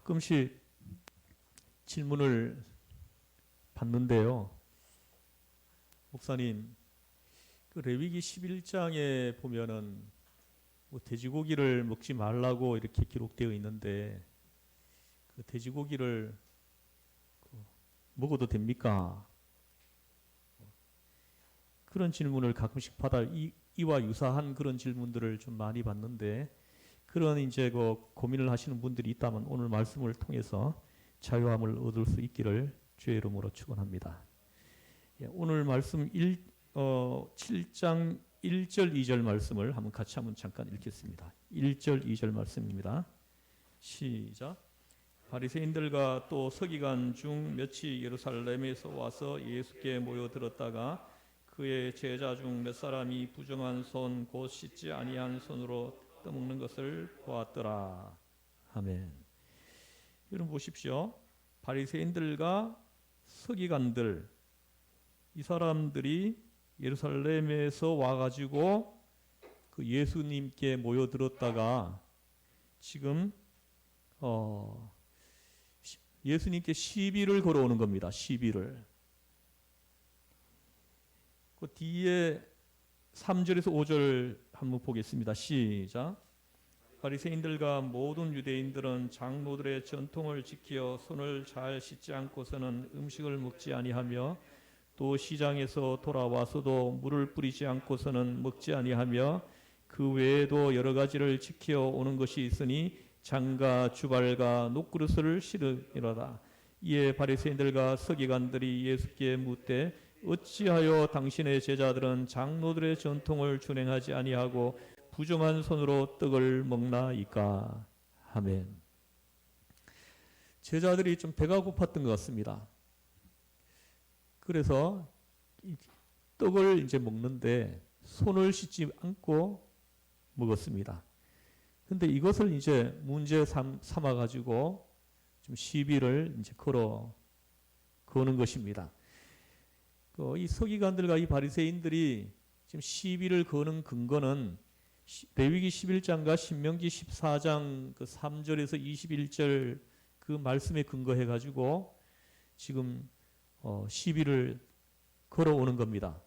가끔씩 질문을 받는데요. 목사님, 그 레위기 11장에 보면은 뭐 돼지고기를 먹지 말라고 이렇게 기록되어 있는데 그 돼지고기를 먹어도 됩니까? 그런 질문을 가끔씩 받아 이와 유사한 그런 질문들을 좀 많이 받는데 그런 이제 그 고민을 하시는 분들이 있다면 오늘 말씀을 통해서 자유함을 얻을 수 있기를 주의 이름으로 축원합니다. 오늘 말씀 7장 1절 2절 말씀을 한번 잠깐 읽겠습니다. 1절 2절 말씀입니다. 시작. 바리새인들과 또 서기관 중 몇이 예루살렘에서 와서 예수께 모여들었다가 그의 제자 중 몇 사람이 부정한 손 곧 씻지 아니한 손으로 떠먹는 것을 보았더라. 아멘. 여러분 보십시오. 바리새인들과 서기관들 이 사람들이 예루살렘에서 와가지고 그 예수님께 모여들었다가 지금 예수님께 시비를 걸어오는 겁니다. 시비를. 그 뒤에 3절에서 5절 한번 보겠습니다. 시작. 바리새인들과 모든 유대인들은 장로들의 전통을 지켜 손을 잘 씻지 않고서는 음식을 먹지 아니하며 또 시장에서 돌아와서도 물을 뿌리지 않고서는 먹지 아니하며 그 외에도 여러 가지를 지켜 오는 것이 있으니 장과 주발과 녹그릇을 실으리로다. 이에 바리새인들과 서기관들이 예수께 묻되 어찌하여 당신의 제자들은 장로들의 전통을 준행하지 아니하고 부정한 손으로 떡을 먹나이까? 아멘. 제자들이 좀 배가 고팠던 것 같습니다. 그래서 떡을 이제 먹는데 손을 씻지 않고 먹었습니다. 근데 이것을 이제 문제 삼아 가지고 좀 시비를 이제 거는 것입니다. 이 서기관들과 이 바리새인들이 지금 시비를 거는 근거는 레위기 11장과 신명기 14장 그 3절에서 21절 그 말씀에 근거해 가지고 지금 시비를 걸어오는 겁니다.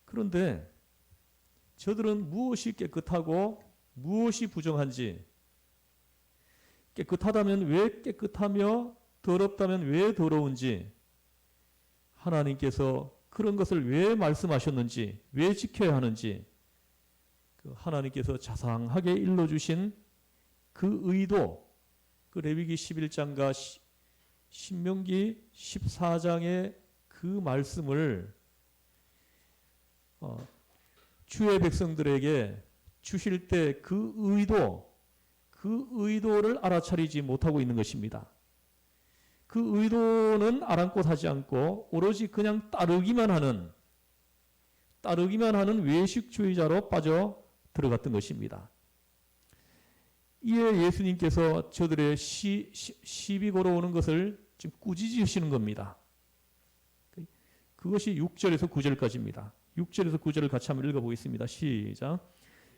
그런데 저들은 무엇이 깨끗하고 무엇이 부정한지, 깨끗하다면 왜 깨끗하며 더럽다면 왜 더러운지, 하나님께서 그런 것을 왜 말씀하셨는지, 왜 지켜야 하는지, 하나님께서 자상하게 일러주신 그 의도, 그 레위기 11장과 신명기 14장의 그 말씀을 주의 백성들에게 주실 때 그 의도를 알아차리지 못하고 있는 것입니다. 그 의도는 아랑곳하지 않고 오로지 그냥 따르기만 하는 외식주의자로 빠져 들어갔던 것입니다. 이에 예수님께서 저들의 시비 걸어오는 것을 지금 꾸짖으시는 겁니다. 그것이 6절에서 9절까지입니다. 6절에서 9절을 같이 한번 읽어보겠습니다. 시작.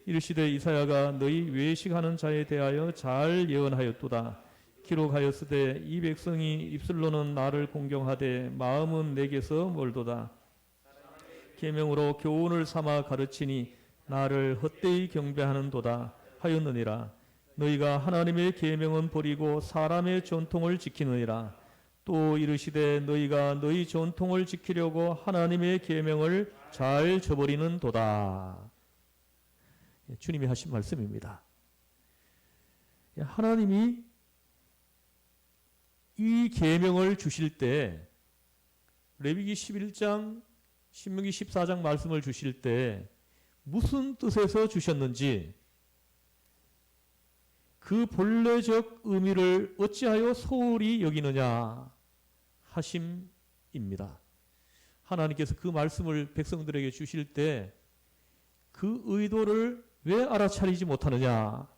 이르시되 이사야가 너희 외식하는 자에 대하여 잘 예언하였도다. 기록하였으되 이 백성이 입술로는 나를 공경하되 마음은 내게서 멀도다. 계명으로 교훈을 삼아 가르치니 나를 헛되이 경배하는도다 하였느니라. 너희가 하나님의 계명은 버리고 사람의 전통을 지키느니라. 또 이르시되 너희가 너희 전통을 지키려고 하나님의 계명을 잘 저버리는도다. 주님이 하신 말씀입니다. 하나님이 이 계명을 주실 때 레위기 11장, 신명기 14장 말씀을 주실 때 무슨 뜻에서 주셨는지 그 본래적 의미를 어찌하여 소홀히 여기느냐 하심입니다. 하나님께서 그 말씀을 백성들에게 주실 때 그 의도를 왜 알아차리지 못하느냐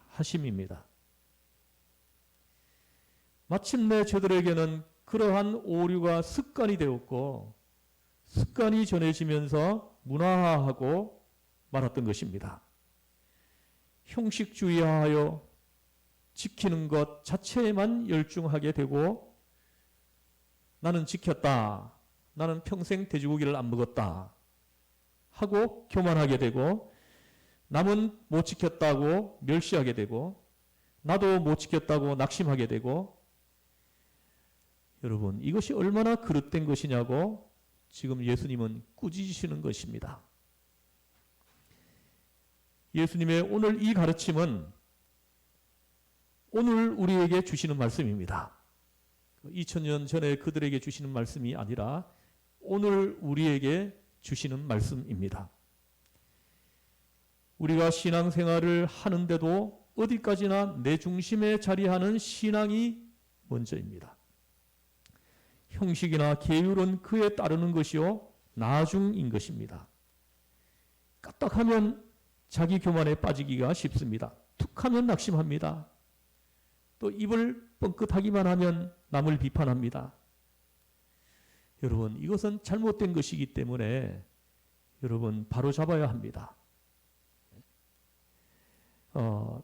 하심입니다. 마침내 저들에게는 그러한 오류가 습관이 되었고 습관이 전해지면서 문화화하고 말았던 것입니다. 형식주의하여 지키는 것 자체에만 열중하게 되고 나는 지켰다. 나는 평생 돼지고기를 안 먹었다. 하고 교만하게 되고 남은 못 지켰다고 멸시하게 되고 나도 못 지켰다고 낙심하게 되고 여러분 이것이 얼마나 그릇된 것이냐고 지금 예수님은 꾸짖으시는 것입니다. 예수님의 오늘 이 가르침은 오늘 우리에게 주시는 말씀입니다. 2000년 전에 그들에게 주시는 말씀이 아니라 오늘 우리에게 주시는 말씀입니다. 우리가 신앙생활을 하는데도 어디까지나 내 중심에 자리하는 신앙이 먼저입니다. 형식이나 계율은 그에 따르는 것이요 나중인 것입니다. 까딱하면 자기 교만에 빠지기가 쉽습니다. 툭하면 낙심합니다. 또 입을 뻥끗하기만 하면 남을 비판합니다. 여러분 이것은 잘못된 것이기 때문에 여러분 바로 잡아야 합니다.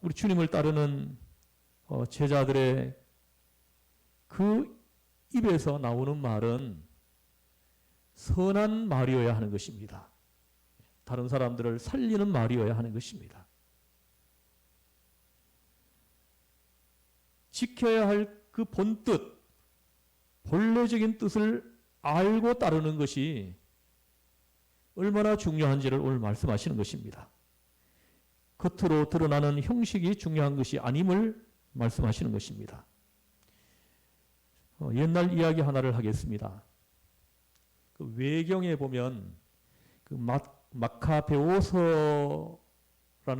우리 주님을 따르는 제자들의 그 입에서 나오는 말은 선한 말이어야 하는 것입니다. 다른 사람들을 살리는 말이어야 하는 것입니다. 지켜야 할 그 본뜻, 본래적인 뜻을 알고 따르는 것이 얼마나 중요한지를 오늘 말씀하시는 것입니다. 겉으로 드러나는 형식이 중요한 것이 아님을 말씀하시는 것입니다. 옛날 이야기 하나를 하겠습니다. 그 외경에 보면 그 마카베오서라는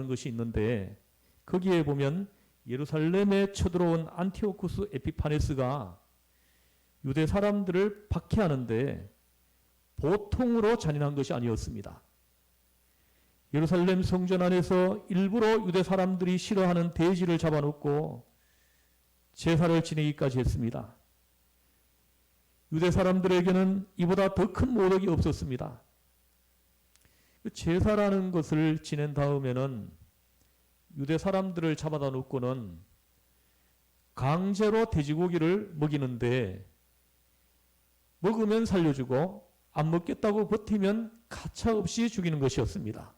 것이 있는데 거기에 보면 예루살렘에 쳐들어온 안티오쿠스 에피파네스가 유대 사람들을 박해하는데 보통으로 잔인한 것이 아니었습니다. 예루살렘 성전 안에서 일부러 유대 사람들이 싫어하는 돼지를 잡아놓고 제사를 지내기까지 했습니다. 유대 사람들에게는 이보다 더 큰 모독이 없었습니다. 제사라는 것을 지낸 다음에는 유대 사람들을 잡아다 놓고는 강제로 돼지고기를 먹이는데 먹으면 살려주고 안 먹겠다고 버티면 가차없이 죽이는 것이었습니다.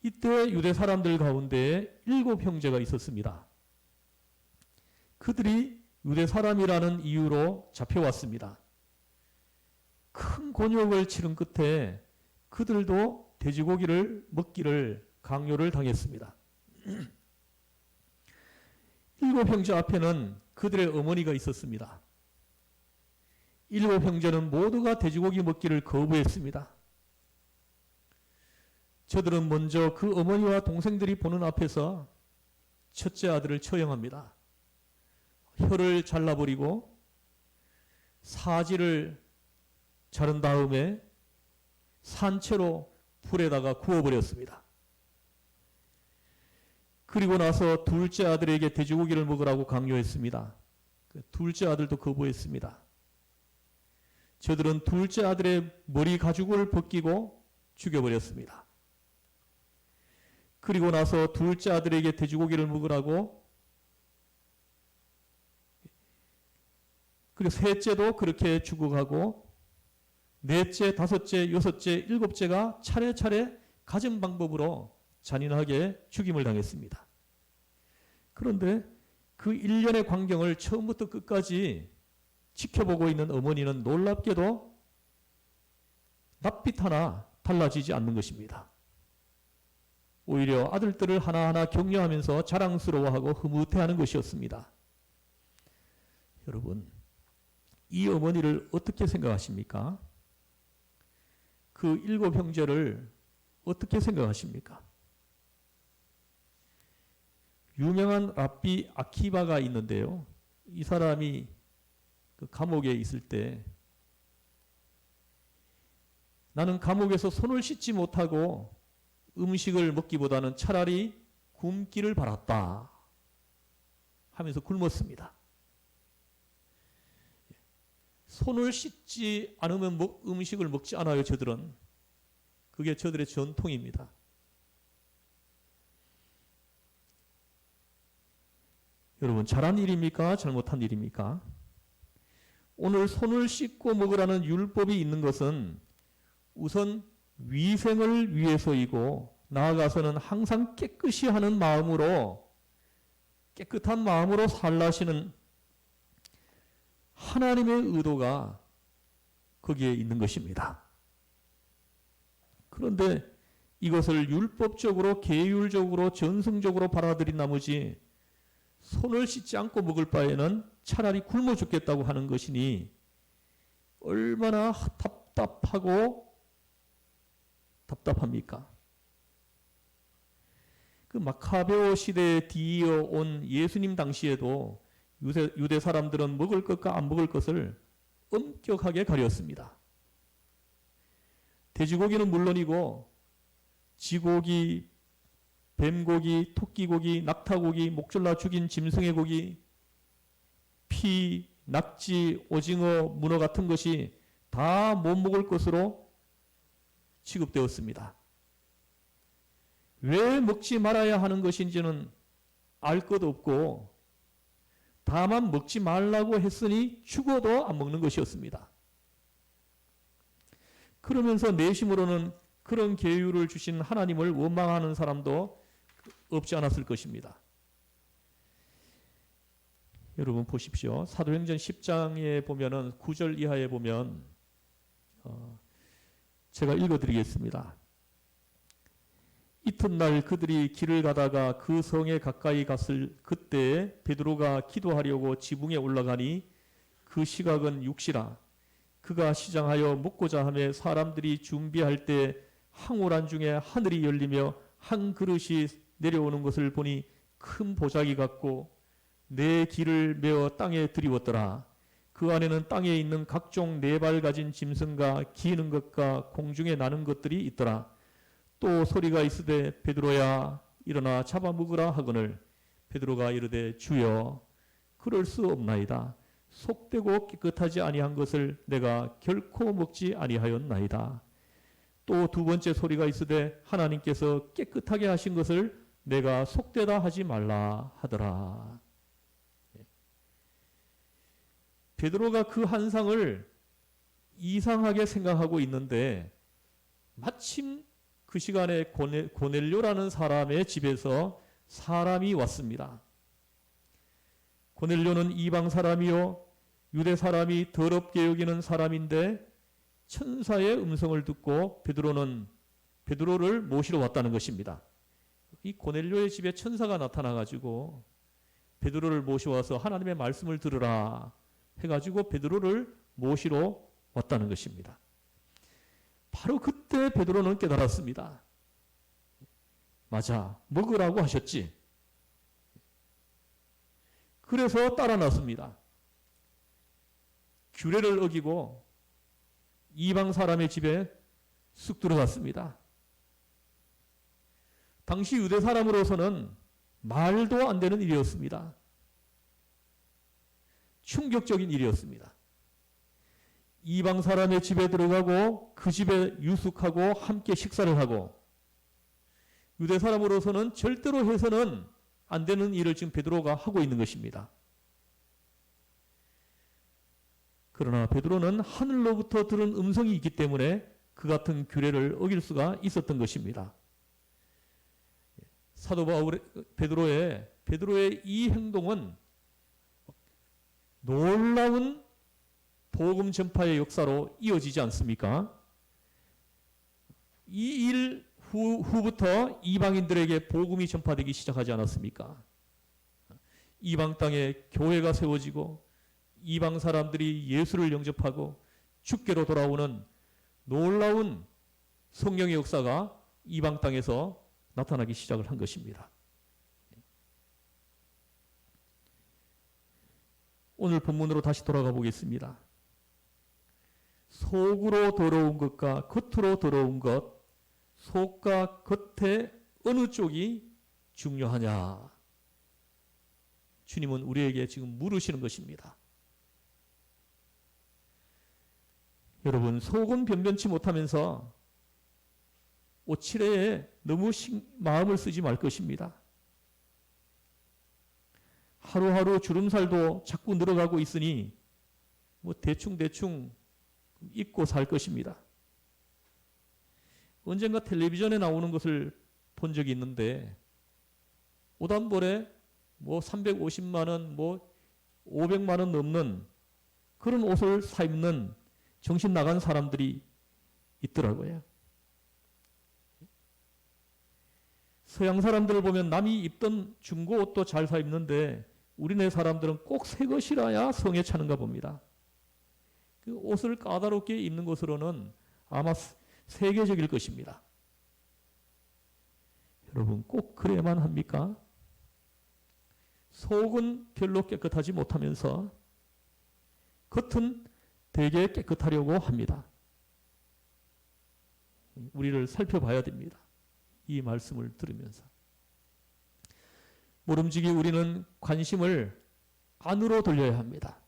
이때 유대 사람들 가운데 7 형제가 있었습니다. 그들이 유대 사람이라는 이유로 잡혀왔습니다. 큰 곤욕을 치른 끝에 그들도 돼지고기를 먹기를 강요를 당했습니다. 7 형제 앞에는 그들의 어머니가 있었습니다. 7 형제는 모두가 돼지고기 먹기를 거부했습니다. 저들은 먼저 그 어머니와 동생들이 보는 앞에서 첫째 아들을 처형합니다. 혀를 잘라버리고 사지를 자른 다음에 산채로 불에다가 구워버렸습니다. 그리고 나서 둘째 아들에게 돼지고기를 먹으라고 강요했습니다. 둘째 아들도 거부했습니다. 저들은 둘째 아들의 머리 가죽을 벗기고 죽여버렸습니다. 그리고 나서 둘째 아들에게 돼지고기를 먹으라고 그리고 셋째도 그렇게 죽어가고 넷째, 다섯째, 여섯째, 일곱째가 차례차례 가진 방법으로 잔인하게 죽임을 당했습니다. 그런데 그 일련의 광경을 처음부터 끝까지 지켜보고 있는 어머니는 놀랍게도 낯빛 하나 달라지지 않는 것입니다. 오히려 아들들을 하나하나 격려하면서 자랑스러워하고 흐뭇해하는 것이었습니다. 여러분, 이 어머니를 어떻게 생각하십니까? 그 7 형제를 어떻게 생각하십니까? 유명한 랍비 아키바가 있는데요. 이 사람이 그 감옥에 있을 때 나는 감옥에서 손을 씻지 못하고 음식을 먹기보다는 차라리 굶기를 바랐다 하면서 굶었습니다. 손을 씻지 않으면 음식을 먹지 않아요. 저들은. 그게 저들의 전통입니다. 여러분, 잘한 일입니까? 잘못한 일입니까? 오늘 손을 씻고 먹으라는 율법이 있는 것은 우선 위생을 위해서이고, 나아가서는 항상 깨끗이 하는 마음으로, 깨끗한 마음으로 살라시는 하나님의 의도가 거기에 있는 것입니다. 그런데 이것을 율법적으로, 계율적으로, 전승적으로 받아들인 나머지 손을 씻지 않고 먹을 바에는 차라리 굶어 죽겠다고 하는 것이니 얼마나 답답합니까? 그 마카베오 시대에 뒤이어온 예수님 당시에도 유대 사람들은 먹을 것과 안 먹을 것을 엄격하게 가렸습니다. 돼지고기는 물론이고 쥐고기, 뱀고기, 토끼고기, 낙타고기, 목졸라 죽인 짐승의 고기, 피, 낙지, 오징어, 문어 같은 것이 다 못 먹을 것으로 취급되었습니다. 왜 먹지 말아야 하는 것인지는 알 것 없고, 다만 먹지 말라고 했으니 죽어도 안 먹는 것이었습니다. 그러면서 내심으로는 그런 계율을 주신 하나님을 원망하는 사람도 없지 않았을 것입니다. 여러분 보십시오. 사도행전 10장에 보면은 9절 이하에 보면 제가 읽어드리겠습니다. 이튿날 그들이 길을 가다가 그 성에 가까이 갔을 그때 베드로가 기도하려고 지붕에 올라가니 그 시각은 6시라. 그가 시장하여 먹고자 하며 사람들이 준비할 때 황홀한 중에 하늘이 열리며 한 그릇이 내려오는 것을 보니 큰 보자기 같고 네 길을 메어 땅에 들이웠더라. 그 안에는 땅에 있는 각종 네 발 가진 짐승과 기는 것과 공중에 나는 것들이 있더라. 또 소리가 있으되 베드로야 일어나 잡아먹으라 하거늘 베드로가 이르되 주여 그럴 수 없나이다. 속되고 깨끗하지 아니한 것을 내가 결코 먹지 아니하였나이다. 또 두 번째 소리가 있으되 하나님께서 깨끗하게 하신 것을 내가 속되다 하지 말라 하더라. 베드로가 그 한상을 이상하게 생각하고 있는데 마침 그 시간에 고넬료라는 사람의 집에서 사람이 왔습니다. 고넬료는 이방 사람이요 유대 사람이 더럽게 여기는 사람인데 천사의 음성을 듣고 베드로를 모시러 왔다는 것입니다. 이 고넬료의 집에 천사가 나타나가지고 베드로를 모셔와서 하나님의 말씀을 들으라 해가지고 베드로를 모시러 왔다는 것입니다. 바로 그때 베드로는 깨달았습니다. 맞아, 먹으라고 하셨지. 그래서 따라 나섭니다. 규례를 어기고 이방 사람의 집에 쑥 들어갔습니다. 당시 유대 사람으로서는 말도 안 되는 일이었습니다. 충격적인 일이었습니다. 이방 사람의 집에 들어가고 그 집에 유숙하고 함께 식사를 하고 유대 사람으로서는 절대로 해서는 안 되는 일을 지금 베드로가 하고 있는 것입니다. 그러나 베드로는 하늘로부터 들은 음성이 있기 때문에 그 같은 규례를 어길 수가 있었던 것입니다. 사도 베드로의 이 행동은 놀라운 복음 전파의 역사로 이어지지 않습니까? 이 일 후부터 이방인들에게 복음이 전파되기 시작하지 않았습니까? 이방 땅에 교회가 세워지고 이방 사람들이 예수를 영접하고 주께로 돌아오는 놀라운 성령의 역사가 이방 땅에서 나타나기 시작을 한 것입니다. 오늘 본문으로 다시 돌아가 보겠습니다. 속으로 더러운 것과 겉으로 더러운 것, 속과 겉의 어느 쪽이 중요하냐? 주님은 우리에게 지금 물으시는 것입니다. 여러분, 속은 변변치 못하면서 오칠회에 너무 마음을 쓰지 말 것입니다. 하루하루 주름살도 자꾸 늘어가고 있으니 뭐 대충 입고 살 것입니다. 언젠가 텔레비전에 나오는 것을 본 적이 있는데 옷 한 벌에 뭐 350만 원, 뭐 500만 원 넘는 그런 옷을 사 입는 정신 나간 사람들이 있더라고요. 서양 사람들을 보면 남이 입던 중고 옷도 잘 사 입는데 우리네 사람들은 꼭 새 것이라야 성에 차는가 봅니다. 그 옷을 까다롭게 입는 것으로는 아마 세계적일 것입니다. 여러분 꼭 그래야만 합니까? 속은 별로 깨끗하지 못하면서 겉은 되게 깨끗하려고 합니다. 우리를 살펴봐야 됩니다. 이 말씀을 들으면서. 모름지기 우리는 관심을 안으로 돌려야 합니다.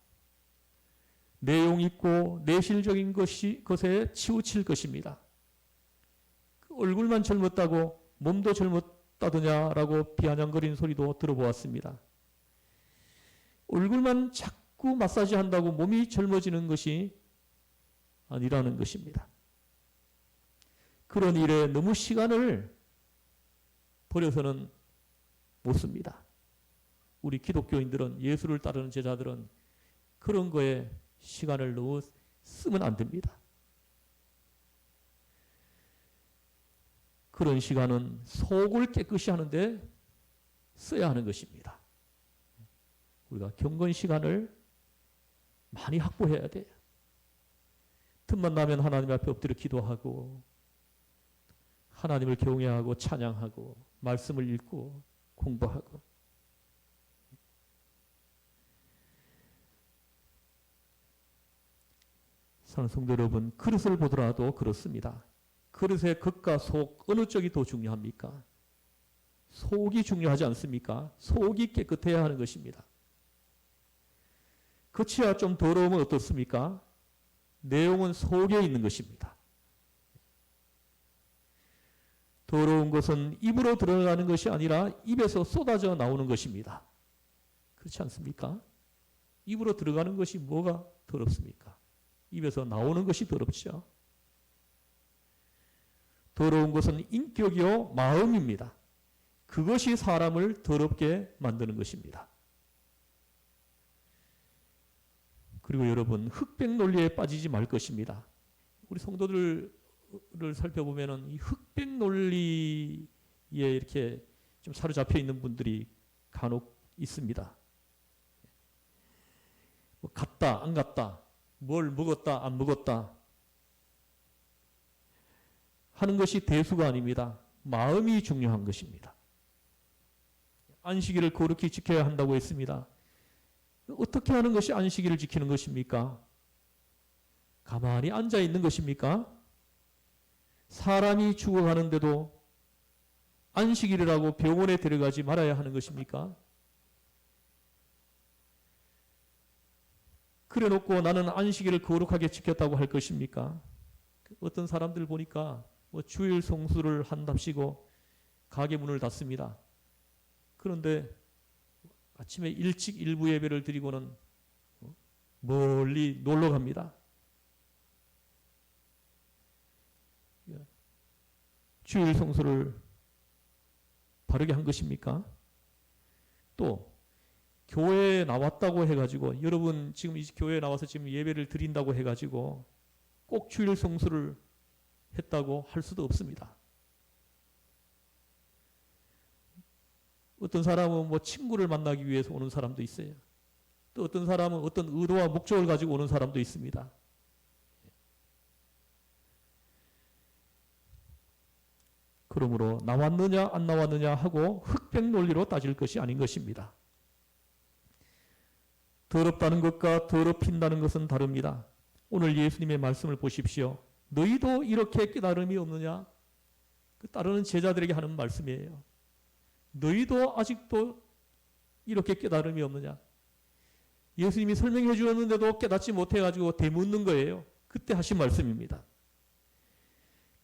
내용 있고 내실적인 것에 치우칠 것입니다. 얼굴만 젊었다고 몸도 젊었다더냐라고 비아냥거리는 소리도 들어보았습니다. 얼굴만 자꾸 마사지 한다고 몸이 젊어지는 것이 아니라는 것입니다. 그런 일에 너무 시간을 버려서는 못 씁니다. 우리 기독교인들은, 예수를 따르는 제자들은 그런 거에 시간을 너무 쓰면 안 됩니다. 그런 시간은 속을 깨끗이 하는데 써야 하는 것입니다. 우리가 경건 시간을 많이 확보해야 돼요. 틈만 나면 하나님 앞에 엎드려 기도하고 하나님을 경외하고 찬양하고 말씀을 읽고 공부하고. 사랑하는 성도 여러분, 그릇을 보더라도 그렇습니다. 그릇의 겉과 속 어느 쪽이 더 중요합니까? 속이 중요하지 않습니까? 속이 깨끗해야 하는 것입니다. 겉이야 좀 더러우면 어떻습니까? 내용은 속에 있는 것입니다. 더러운 것은 입으로 들어가는 것이 아니라 입에서 쏟아져 나오는 것입니다. 그렇지 않습니까? 입으로 들어가는 것이 뭐가 더럽습니까? 입에서 나오는 것이 더럽죠. 더러운 것은 인격이요 마음입니다. 그것이 사람을 더럽게 만드는 것입니다. 그리고 여러분, 흑백 논리에 빠지지 말 것입니다. 우리 성도들을 살펴보면은 이 흑백 논리에 이렇게 좀 사로잡혀 있는 분들이 간혹 있습니다. 뭐 갔다 안 갔다, 뭘 먹었다 안 먹었다 하는 것이 대수가 아닙니다. 마음이 중요한 것입니다. 안식일을 거룩히 지켜야 한다고 했습니다. 어떻게 하는 것이 안식일을 지키는 것입니까? 가만히 앉아 있는 것입니까? 사람이 죽어가는데도 안식일이라고 병원에 데려가지 말아야 하는 것입니까? 그래 놓고 나는 안식일을 거룩하게 지켰다고 할 것입니까? 어떤 사람들 보니까 뭐 주일 성수를 한답시고 가게 문을 닫습니다. 그런데 아침에 일찍 일부 예배를 드리고는 멀리 놀러 갑니다. 주일 성수를 바르게 한 것입니까? 또 교회에 나왔다고 해가지고, 여러분 지금 이 교회에 나와서 지금 예배를 드린다고 해가지고 꼭 주일 성수를 했다고 할 수도 없습니다. 어떤 사람은 뭐 친구를 만나기 위해서 오는 사람도 있어요. 또 어떤 사람은 어떤 의도와 목적을 가지고 오는 사람도 있습니다. 그러므로 나왔느냐 안 나왔느냐 하고 흑백 논리로 따질 것이 아닌 것입니다. 더럽다는 것과 더럽힌다는 것은 다릅니다. 오늘 예수님의 말씀을 보십시오. 너희도 이렇게 깨달음이 없느냐? 그 따르는 제자들에게 하는 말씀이에요. 너희도 아직도 이렇게 깨달음이 없느냐? 예수님이 설명해 주었는데도 깨닫지 못해가지고 되묻는 거예요. 그때 하신 말씀입니다.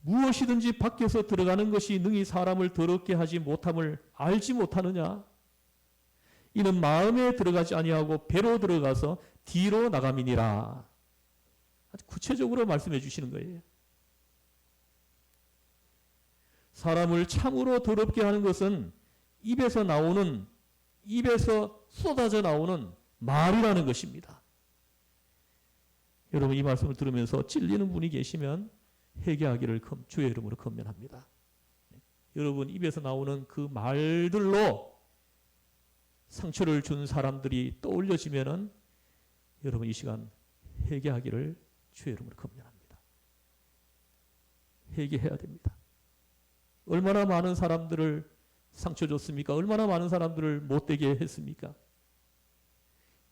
무엇이든지 밖에서 들어가는 것이 능히 사람을 더럽게 하지 못함을 알지 못하느냐? 이는 마음에 들어가지 아니하고 배로 들어가서 뒤로 나감이니라. 아주 구체적으로 말씀해 주시는 거예요. 사람을 참으로 더럽게 하는 것은 입에서 쏟아져 나오는 말이라는 것입니다. 여러분 이 말씀을 들으면서 찔리는 분이 계시면 회개하기를 주의 이름으로 권면합니다. 여러분 입에서 나오는 그 말들로 상처를 준 사람들이 떠올려지면은 여러분 이 시간 회개하기를 주의 이름으로 권면합니다. 회개해야 됩니다. 얼마나 많은 사람들을 상처 줬습니까? 얼마나 많은 사람들을 못되게 했습니까?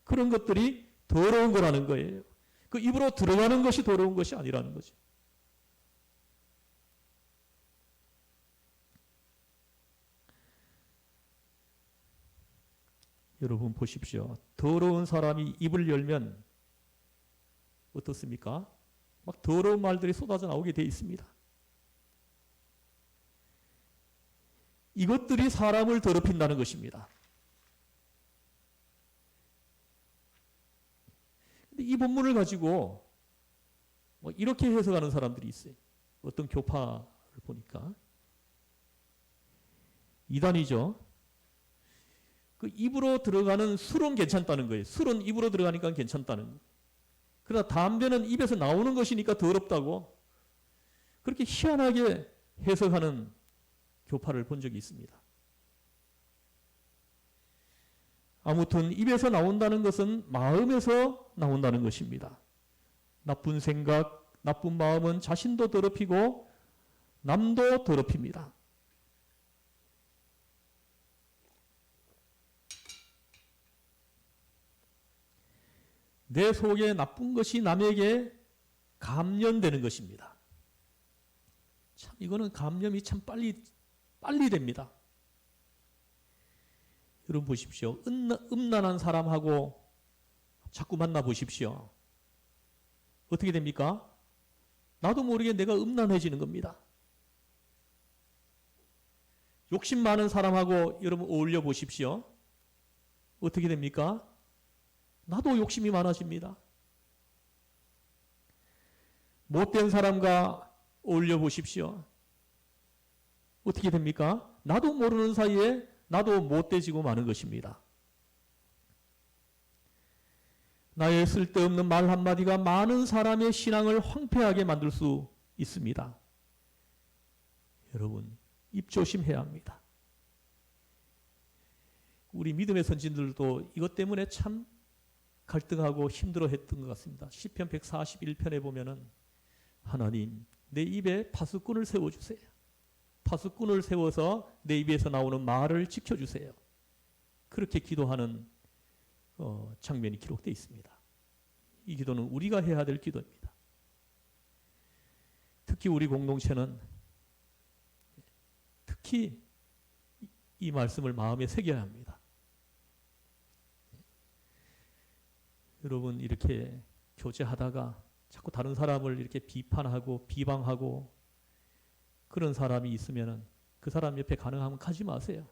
그런 것들이 더러운 거라는 거예요. 그 입으로 들어가는 것이 더러운 것이 아니라는 거죠. 여러분 보십시오. 더러운 사람이 입을 열면 어떻습니까? 막 더러운 말들이 쏟아져 나오게 돼 있습니다. 이것들이 사람을 더럽힌다는 것입니다. 근데 이 본문을 가지고 뭐 이렇게 해석하는 사람들이 있어요. 어떤 교파를 보니까 이단이죠. 그 입으로 들어가는 술은 괜찮다는 거예요. 술은 입으로 들어가니까 괜찮다는 거예요. 그러나 담배는 입에서 나오는 것이니까 더럽다고 그렇게 희한하게 해석하는 교파를 본 적이 있습니다. 아무튼 입에서 나온다는 것은 마음에서 나온다는 것입니다. 나쁜 생각, 나쁜 마음은 자신도 더럽히고 남도 더럽힙니다. 내 속에 나쁜 것이 남에게 감염되는 것입니다. 참 이거는 감염이 참 빨리 됩니다. 여러분 보십시오. 음란한 사람하고 자꾸 만나보십시오. 어떻게 됩니까? 나도 모르게 내가 음란해지는 겁니다. 욕심 많은 사람하고 여러분 어울려 보십시오. 어떻게 됩니까? 나도 욕심이 많아집니다. 못된 사람과 어울려 보십시오. 어떻게 됩니까? 나도 모르는 사이에 나도 못돼지고 마는 것입니다. 나의 쓸데없는 말 한마디가 많은 사람의 신앙을 황폐하게 만들 수 있습니다. 여러분, 입 조심해야 합니다. 우리 믿음의 선진들도 이것 때문에 참 갈등하고 힘들어했던 것 같습니다. 시편 141편에 보면은 하나님, 내 입에 파수꾼을 세워주세요. 파수꾼을 세워서 내 입에서 나오는 말을 지켜주세요. 그렇게 기도하는 장면이 기록되어 있습니다. 이 기도는 우리가 해야 될 기도입니다. 특히 우리 공동체는 특히 이 말씀을 마음에 새겨야 합니다. 여러분 이렇게 교제하다가 자꾸 다른 사람을 이렇게 비판하고 비방하고 그런 사람이 있으면 그 사람 옆에 가능하면 가지 마세요.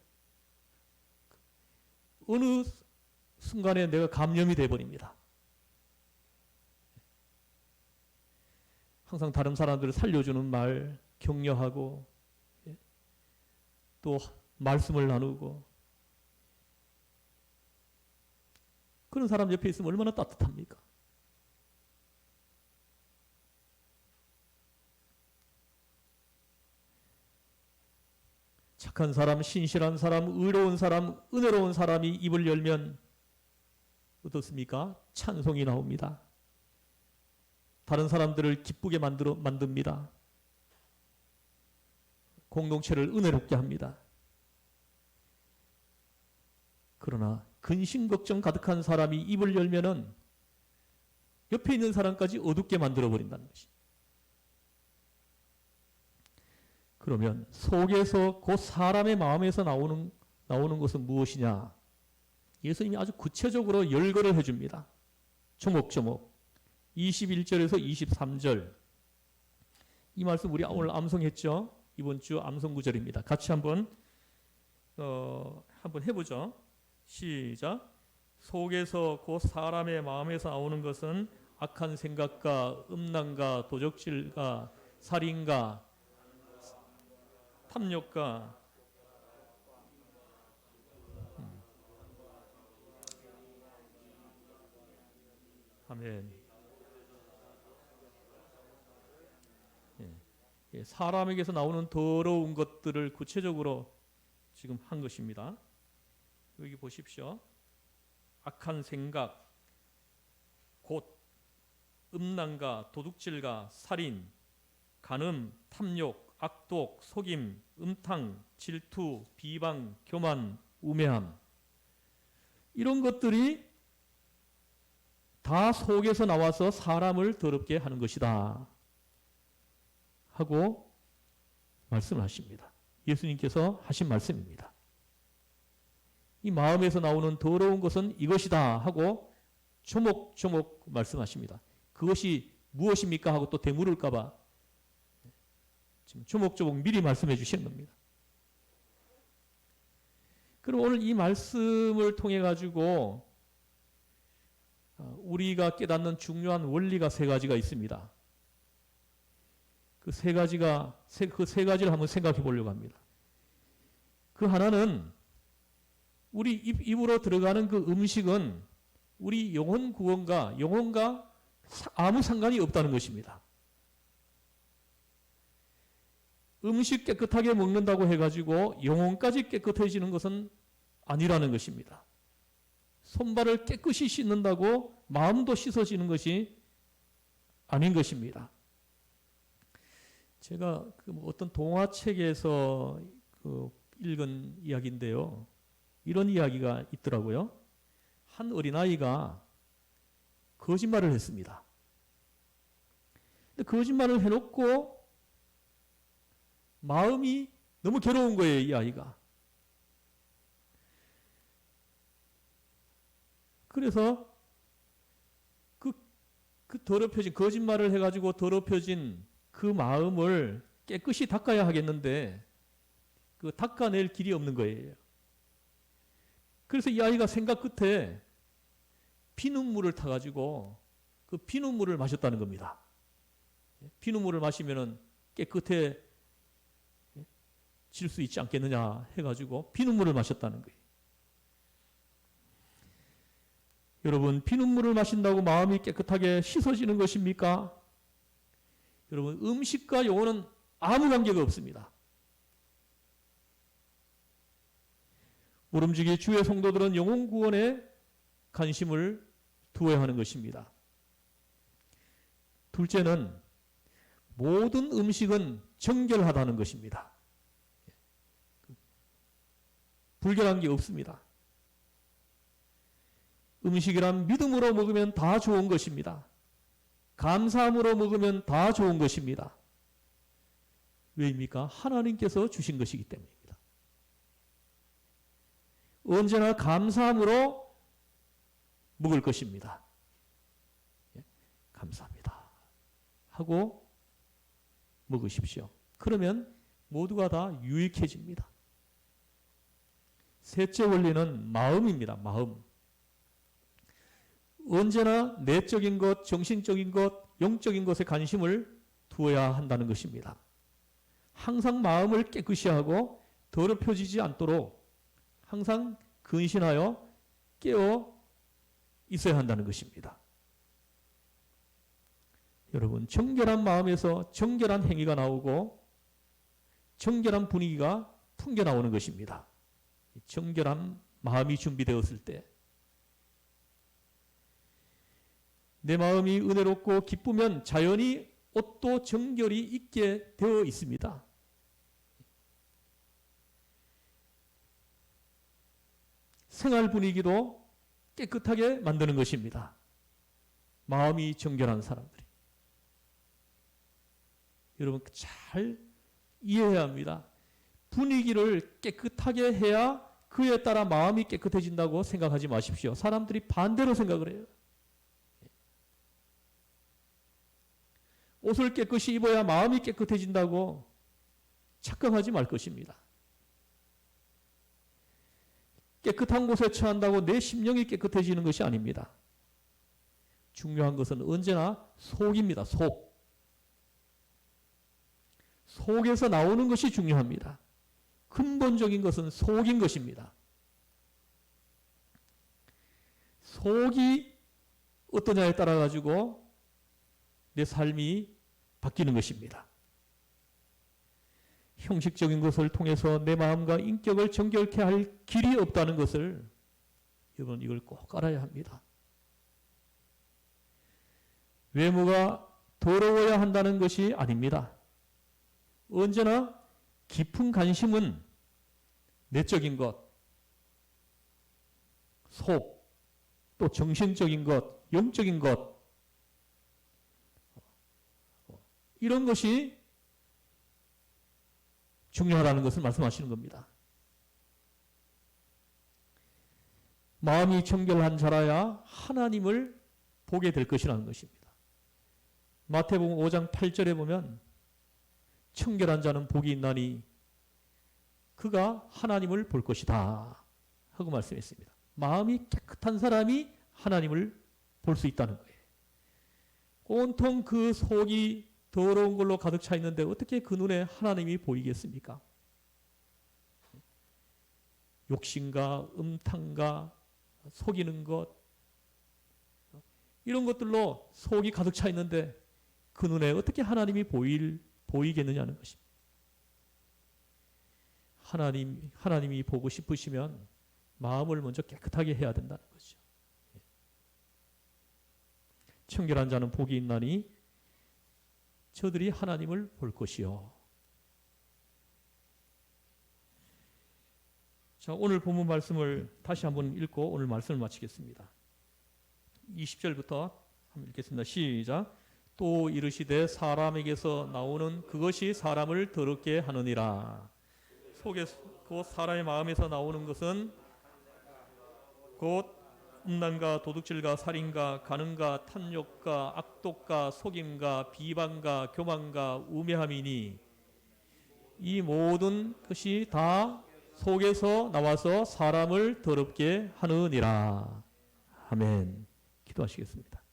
어느 순간에 내가 감염이 돼버립니다. 항상 다른 사람들을 살려주는 말, 격려하고 또 말씀을 나누고 그런 사람 옆에 있으면 얼마나 따뜻합니까? 착한 사람, 신실한 사람, 의로운 사람, 은혜로운 사람이 입을 열면 어떻습니까? 찬송이 나옵니다. 다른 사람들을 기쁘게 만듭니다. 공동체를 은혜롭게 합니다. 그러나 근심 걱정 가득한 사람이 입을 열면은 옆에 있는 사람까지 어둡게 만들어 버린다는 것이. 그러면 속에서 그 사람의 마음에서 나오는 것은 무엇이냐? 예수님이 아주 구체적으로 열거를 해줍니다. 조목조목 21절에서 23절 이 말씀 우리 오늘 암송했죠? 이번 주 암송 구절입니다. 같이 한번 해보죠. 시작. 속에서 곧 사람의 마음에서 나오는 것은 악한 생각과 음란과 도적질과 살인과 탐욕과 아멘. 사람에게서 나오는 더러운 것들을 구체적으로 지금 한 것입니다. 여기 보십시오. 악한 생각, 곧 음란과 도둑질과 살인, 간음, 탐욕, 악독, 속임, 음탕, 질투, 비방, 교만, 우매함, 이런 것들이 다 속에서 나와서 사람을 더럽게 하는 것이다 하고 말씀을 하십니다. 예수님께서 하신 말씀입니다. 이 마음에서 나오는 더러운 것은 이것이다 하고 조목조목 말씀하십니다. 그것이 무엇입니까 하고 또 되물을까 봐 지금 조목조목 미리 말씀해 주시는 겁니다. 그럼 오늘 이 말씀을 통해 가지고 우리가 깨닫는 중요한 원리가 세 가지가 있습니다. 그 세 가지를 한번 생각해 보려고 합니다. 그 하나는 우리 입으로 들어가는 그 음식은 우리 영혼 구원과 영혼과 아무 상관이 없다는 것입니다. 음식 깨끗하게 먹는다고 해가지고 영혼까지 깨끗해지는 것은 아니라는 것입니다. 손발을 깨끗이 씻는다고 마음도 씻어지는 것이 아닌 것입니다. 제가 어떤 동화책에서 읽은 이야기인데요. 이런 이야기가 있더라고요. 한 어린아이가 거짓말을 했습니다. 근데 거짓말을 해놓고 마음이 너무 괴로운 거예요, 이 아이가. 그래서 그 더럽혀진, 거짓말을 해가지고 더럽혀진 그 마음을 깨끗이 닦아야 하겠는데 그 닦아낼 길이 없는 거예요. 그래서 이 아이가 생각 끝에 피눈물을 타가지고 그 피눈물을 마셨다는 겁니다. 피눈물을 마시면은 깨끗해질 수 있지 않겠느냐 해가지고 피눈물을 마셨다는 거예요. 여러분, 피눈물을 마신다고 마음이 깨끗하게 씻어지는 것입니까? 여러분, 음식과 영혼은 아무 관계가 없습니다. 모름지기 주의 성도들은 영혼 구원에 관심을 두어야 하는 것입니다. 둘째는 모든 음식은 정결하다는 것입니다. 불결한 게 없습니다. 음식이란 믿음으로 먹으면 다 좋은 것입니다. 감사함으로 먹으면 다 좋은 것입니다. 왜입니까? 하나님께서 주신 것이기 때문입니다. 언제나 감사함으로 먹을 것입니다. 감사합니다 하고 먹으십시오. 그러면 모두가 다 유익해집니다. 셋째 원리는 마음입니다. 마음. 언제나 내적인 것, 정신적인 것, 영적인 것에 관심을 두어야 한다는 것입니다. 항상 마음을 깨끗이 하고 더럽혀지지 않도록 항상 근신하여 깨어 있어야 한다는 것입니다. 여러분, 정결한 마음에서 정결한 행위가 나오고 정결한 분위기가 풍겨 나오는 것입니다. 정결한 마음이 준비되었을 때 내 마음이 은혜롭고 기쁘면 자연히 옷도 정결이 있게 되어 있습니다. 생활 분위기도 깨끗하게 만드는 것입니다. 마음이 정결한 사람들이. 여러분, 잘 이해해야 합니다. 분위기를 깨끗하게 해야 그에 따라 마음이 깨끗해진다고 생각하지 마십시오. 사람들이 반대로 생각을 해요. 옷을 깨끗이 입어야 마음이 깨끗해진다고 착각하지 말 것입니다. 깨끗한 곳에 처한다고 내 심령이 깨끗해지는 것이 아닙니다. 중요한 것은 언제나 속입니다. 속에서 나오는 것이 중요합니다. 근본적인 것은 속인 것입니다. 속이 어떠냐에 따라 가지고 내 삶이 바뀌는 것입니다. 형식적인 것을 통해서 내 마음과 인격을 정결케 할 길이 없다는 것을 여러분 이걸 꼭 알아야 합니다. 외모가 더러워야 한다는 것이 아닙니다. 언제나 깊은 관심은 내적인 것, 속, 또 정신적인 것, 영적인 것, 이런 것이 중요하다는 것을 말씀하시는 겁니다. 마음이 정결한 자라야 하나님을 보게 될 것이라는 것입니다. 마태복음 5장 8절에 보면 청결한 자는 복이 있나니 그가 하나님을 볼 것이다 하고 말씀했습니다. 마음이 깨끗한 사람이 하나님을 볼 수 있다는 거예요. 온통 그 속이 더러운 걸로 가득 차 있는데 어떻게 그 눈에 하나님이 보이겠습니까? 욕심과 음탕과 속이는 것, 이런 것들로 속이 가득 차 있는데 그 눈에 어떻게 하나님이 보이겠느냐는 것입니다. 하나님이 보고 싶으시면 마음을 먼저 깨끗하게 해야 된다는 거죠. 청결한 자는 복이 있나니 저들이 하나님을 볼 것이요. 자, 오늘 본문 말씀을 다시 한번 읽고 오늘 말씀을 마치겠습니다. 20절부터 한번 읽겠습니다. 시작. 또 이르시되 사람에게서 나오는 그것이 사람을 더럽게 하느니라. 속에서 곧 사람의 마음에서 나오는 것은 곧 음란과 도둑질과 살인과 간음과 탐욕과 악독과 속임과 비방과 교만과 우매함이니 이 모든 것이 다 속에서 나와서 사람을 더럽게 하느니라. 아멘. 기도하시겠습니다.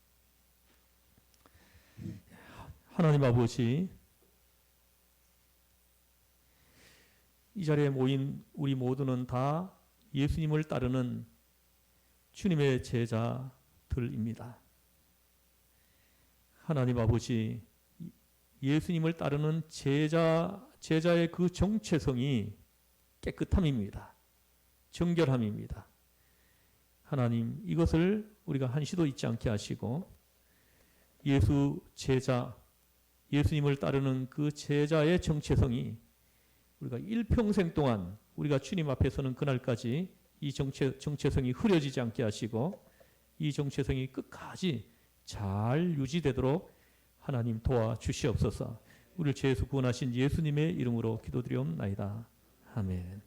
하나님 아버지, 이 자리에 모인 우리 모두는 다 예수님을 따르는 주님의 제자들입니다. 하나님 아버지, 예수님을 따르는 제자의 그 정체성이 깨끗함입니다. 정결함입니다. 하나님, 이것을 우리가 한시도 잊지 않게 하시고 예수님을 따르는 그 제자의 정체성이 우리가 일평생 동안 우리가 주님 앞에 서는 그날까지 이 정체성이 흐려지지 않게 하시고 이 정체성이 끝까지 잘 유지되도록 하나님 도와주시옵소서. 우리를 죄에서 구원하신 예수님의 이름으로 기도드리옵나이다. 아멘.